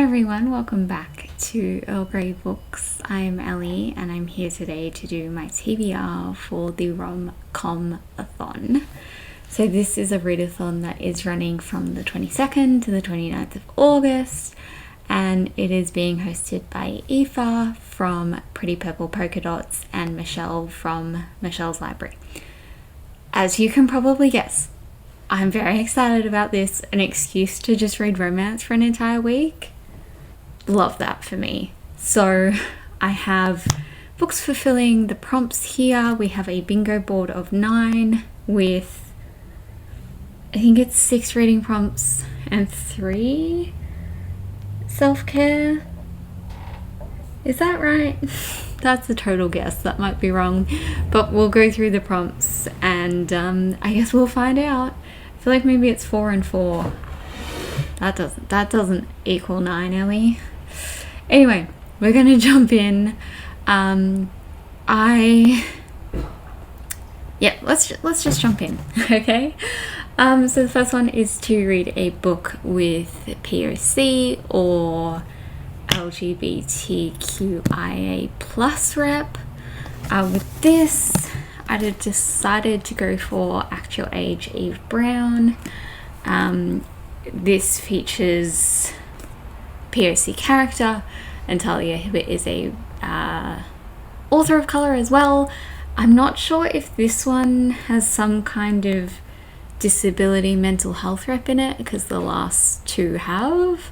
everyone, welcome back to Earl Grey Books. I'm Ellie and I'm here today to do my TBR for the rom-com-a-thon. So this is a readathon that is running from the 22nd to the 29th of August, and it is being hosted by Aoife from Pretty Purple Polka Dots and Michelle from Michelle's Library. As you can probably guess, I'm very excited about this, an excuse to just read romance for an entire week. Love that for me. So I have books fulfilling the prompts here. We have a bingo board of 9 with, I think it's 6 reading prompts and 3 self-care. Is that right? That's a total guess. That might be wrong, but we'll go through the prompts and I guess we'll find out. I feel like maybe it's 4 and 4. That doesn't equal 9, Ellie. Anyway, we're gonna jump in. Let's just jump in, okay? So the first one is to read a book with POC or LGBTQIA plus rep. With this, I decided to go for actual age Eve Brown. This features POC character, and Talia Hibbert is a author of colour as well. I'm not sure if this one has some kind of disability mental health rep in it, because the last 2 have,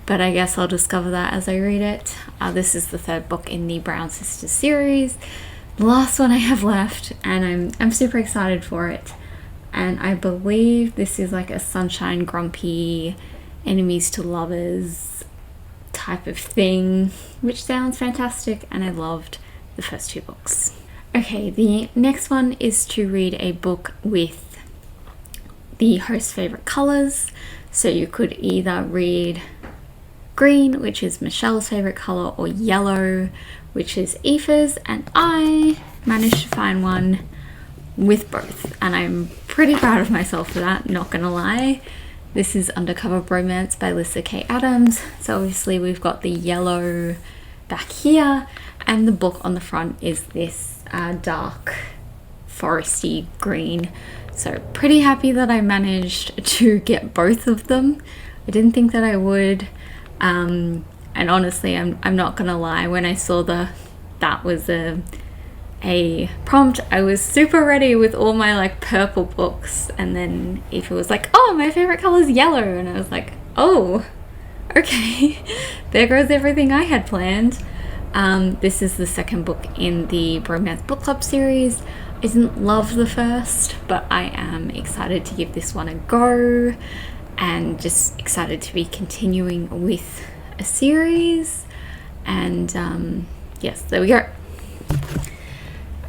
but I guess I'll discover that as I read it. This is the 3rd book in the Brown Sisters series, the last one I have left, and I'm super excited for it. And I believe this is like a sunshine grumpy enemies to lovers type of thing, which sounds fantastic, and I loved the first 2 books. Okay, the next one is to read a book with the host's favorite colors. So you could either read green, which is Michelle's favorite color, or yellow, which is Aoife's, and I managed to find one with both, and I'm pretty proud of myself for that, not gonna lie. This is Undercover Bromance by Lyssa Kay Adams. So obviously we've got the yellow back here, and the book on the front is this dark foresty green. So pretty happy that I managed to get both of them. I didn't think that I would, and honestly I'm not gonna lie, when I saw that was a prompt, I was super ready with all my like purple books, and then Aoife was like, oh, my favorite color is yellow, and I was like, oh, okay. There goes everything I had planned. This is the 2nd book in the Bromance Book Club series. I didn't love the first, but I am excited to give this one a go, and just excited to be continuing with a series. And yes, there we go.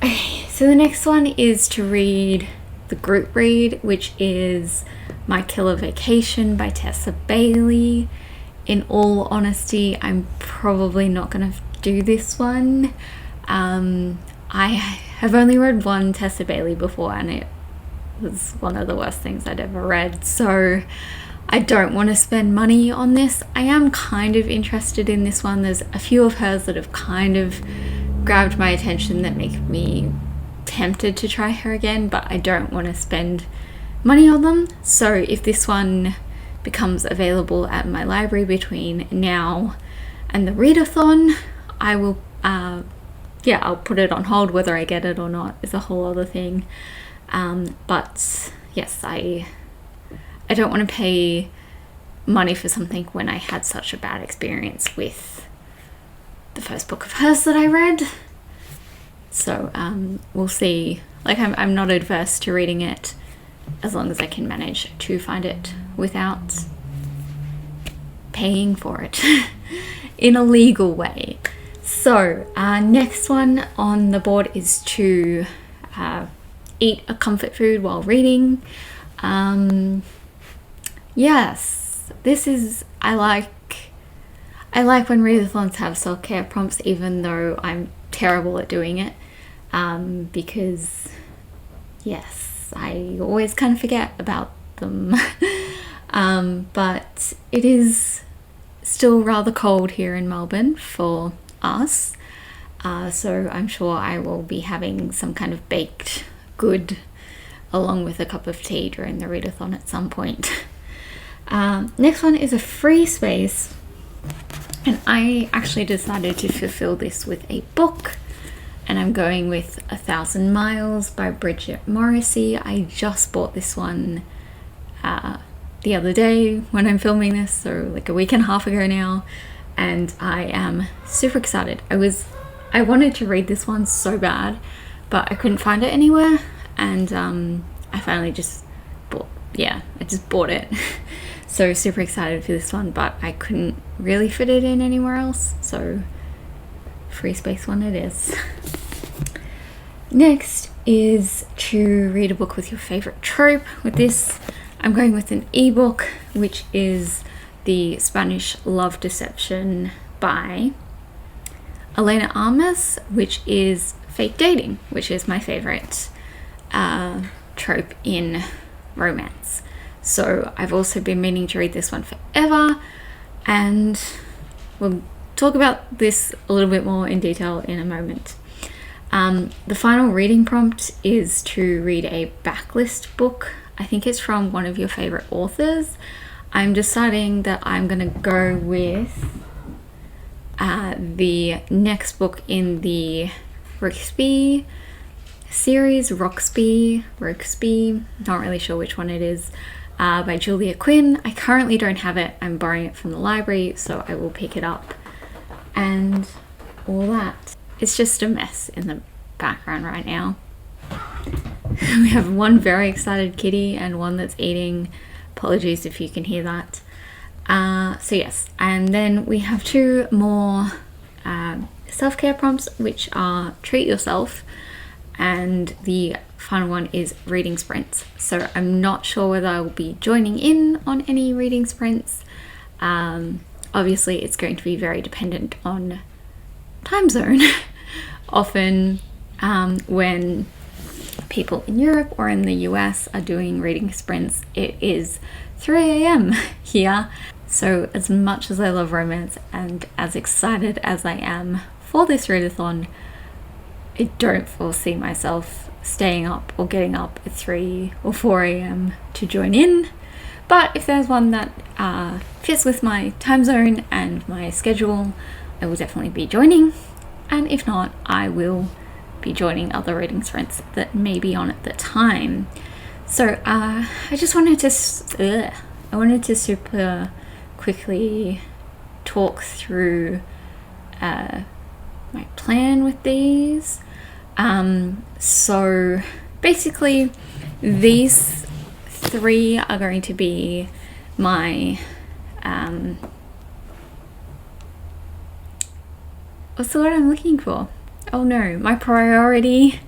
Okay, so the next one is to read the group read, which is My Killer Vacation by Tessa Bailey. In all honesty, I'm probably not going to do this one. I have only read one Tessa Bailey before, and it was one of the worst things I'd ever read, so I don't want to spend money on this. I am kind of interested in this one. There's a few of hers that have kind of grabbed my attention that make me tempted to try her again, but I don't want to spend money on them. So if this one becomes available at my library between now and the readathon, I will I'll put it on hold. Whether I get it or not is a whole other thing, but yes, I don't want to pay money for something when I had such a bad experience with the first book of hers that I read. So we'll see. Like, I'm not adverse to reading it as long as I can manage to find it without paying for it in a legal way. So next one on the board is to eat a comfort food while reading. Yes, this is, I like when readathons have self-care prompts, even though I'm terrible at doing it, because yes, I always kind of forget about them. But it is still rather cold here in Melbourne for us. So I'm sure I will be having some kind of baked good along with a cup of tea during the readathon at some point. Next one is a free space, and I actually decided to fulfill this with a book, and I'm going with 1,000 Miles by Bridget Morrissey. I just bought this one the other day when I'm filming this, so like a week and a half ago now, and I am super excited. I wanted to read this one so bad, but I couldn't find it anywhere, and I finally just bought it. So super excited for this one, but I couldn't really fit it in anywhere else, so free space one it is. Next is to read a book with your favorite trope. With this, I'm going with an ebook, which is The Spanish Love Deception by Elena Armas, which is fake dating, which is my favorite trope in romance. So I've also been meaning to read this one forever, and we'll talk about this a little bit more in detail in a moment. The final reading prompt is to read a backlist book. I think it's from one of your favorite authors. I'm deciding that I'm going to go with the next book in the Roxby series, Roxby, not really sure which one it is, by Julia Quinn. I currently don't have it. I'm borrowing it from the library, so I will pick it up and all that. It's just a mess in the background right now. We have one very excited kitty and one that's eating. Apologies if you can hear that. So yes, and then we have two more self-care prompts, which are treat yourself, and the final one is reading sprints. So I'm not sure whether I will be joining in on any reading sprints. Obviously it's going to be very dependent on time zone. Often when people in Europe or in the US are doing reading sprints, it is 3 a.m. here. So as much as I love romance and as excited as I am for this readathon, I don't foresee myself staying up or getting up at 3 or 4 a.m. to join in. But if there's one that fits with my time zone and my schedule, I will definitely be joining. And if not, I will be joining other reading sprints that may be on at the time. So I just wanted to super quickly talk through my plan with these. So basically these three are going to be my what's the word I'm looking for? Oh no, my priority,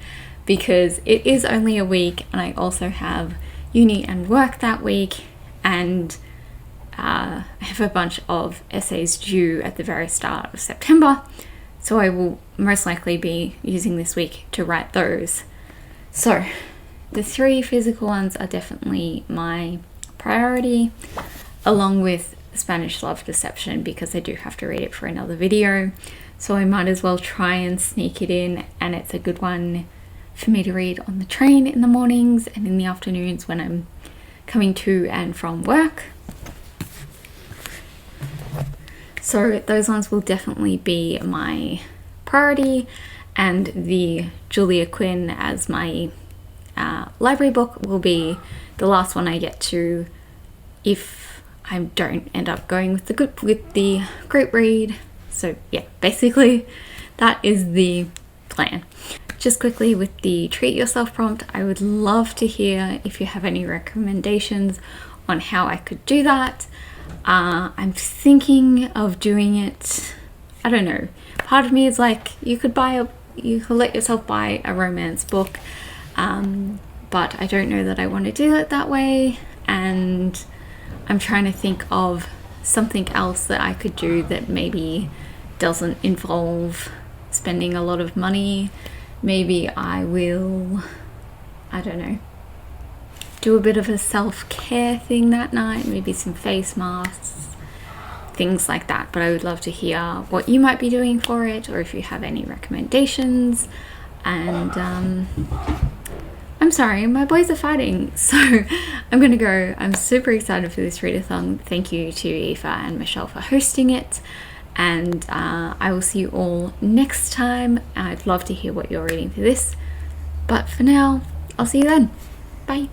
because it is only a week and I also have uni and work that week, and I have a bunch of essays due at the very start of September, so I will most likely be using this week to write those. So the three physical ones are definitely my priority, along with Spanish Love Deception, because I do have to read it for another video. So I might as well try and sneak it in, and it's a good one for me to read on the train in the mornings and in the afternoons when I'm coming to and from work. So those ones will definitely be my priority, and the Julia Quinn as my library book will be the last one I get to if I don't end up going with the group read. So yeah, basically that is the plan. Just quickly with the treat yourself prompt, I would love to hear if you have any recommendations on how I could do that. I'm thinking of doing it, I don't know, part of me is like you could let yourself buy a romance book, but I don't know that I want to do it that way, and I'm trying to think of something else that I could do that maybe doesn't involve spending a lot of money. Maybe I will, I don't know, do a bit of a self-care thing that night, maybe some face masks, things like that. But I would love to hear what you might be doing for it, or if you have any recommendations. And I'm sorry, my boys are fighting, so I'm gonna go. I'm super excited for this readathon. Thank you to Aoife and Michelle for hosting it, and I will see you all next time. I'd love to hear what you're reading for this, but for now, I'll see you then. Bye.